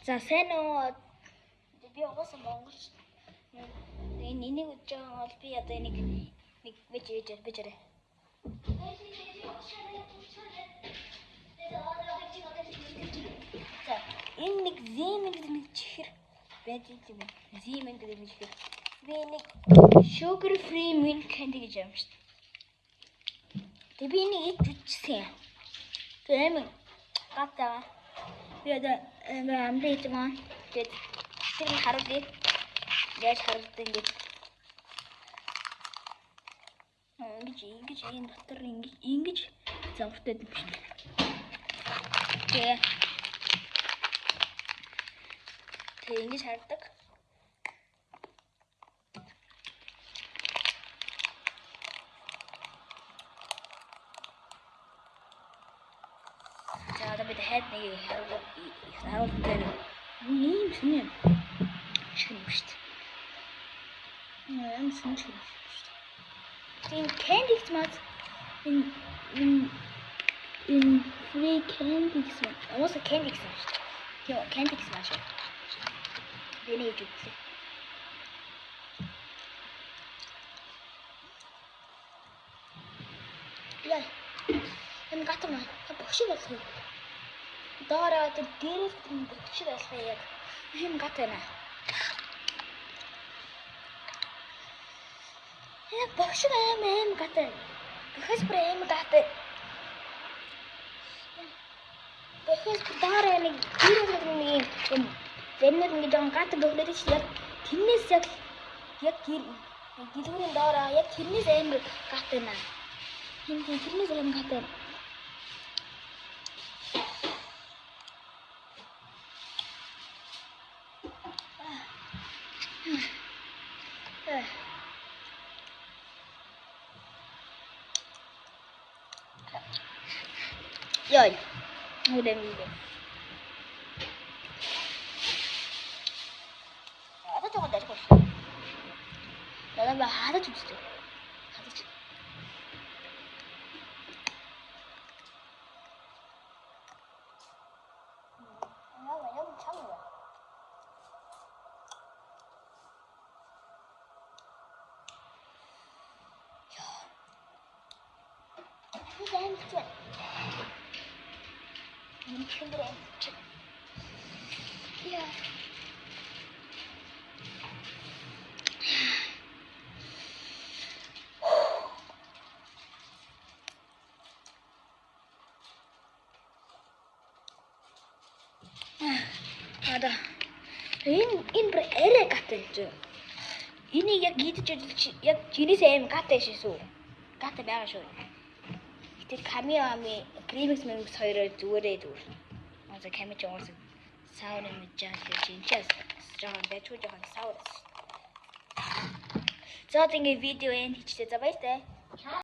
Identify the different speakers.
Speaker 1: За сайн уу? Би угаасаа Монгол. Энэ энийг үж байгаа бол би одоо энийг нэг бичээрэй. За энэ нэг зэмен гэдэг нэг чихэр байдаг юм. Зэмен гэдэг нэг чихэр. Би нэг sugar free milk candy гэж юм шүү дээ. Тэгээ би энийг ичсэн. Тэгээ амин гатаа. Би одоо амдаа ич маа. Тэгээд тэр харуулъя. Яаж харуулдаг ингэж. Ингэж энэ дотор ингэж завхтай юм шүү дээ. Тэгээ ингэж хардаг. За одоо бид хайд нэг харуулдаг. Ийм юм. Шин юм шүү дээ. Ийм шин шүү дээ. Тийм candy мас энэ free candy гэсэн. Ууса candy гэсэн шүү дээ. Яа candy гэсэн шүү. Энийг үзлээ. Яа. Энэ гатна. Бохшиг болох. Доороо тэр дээрээс бохшиг болох яг. Энэ гатна. Энэ бохшиг аим гатна. Бохшиг аим гатна. Бохшиг доороо нэг дээрээс нэг юм. Зэннэр нэг жон гатна бохлоод чи яг тэрнээс яг гилүүрийн доороо яг тэрнээс аим гатна. Hindi тэрнээс аим гатна. Rồi, ngồi đây mình được. 하다 저거 내리고 있어. 나는 왜 하다 좀 있어. 하다 좀. 나는 여기 참으려. 야, 이거 힘들어. 힘들어. 야. Ada. Энэ бүр арай гаттай л шүү. Энийг яг идэж яг жинээс аим гаттай шээсүү. Гаттай байгаа шүү. Тэр камиами кремикс мэмс хоёроо зүгээрээ зүгээр. Одоо камич уус сауны мэдэж чинчээс жоохон бачуу жоохон саур. За тэгээ видео энэ хийчихээ. За баяртай.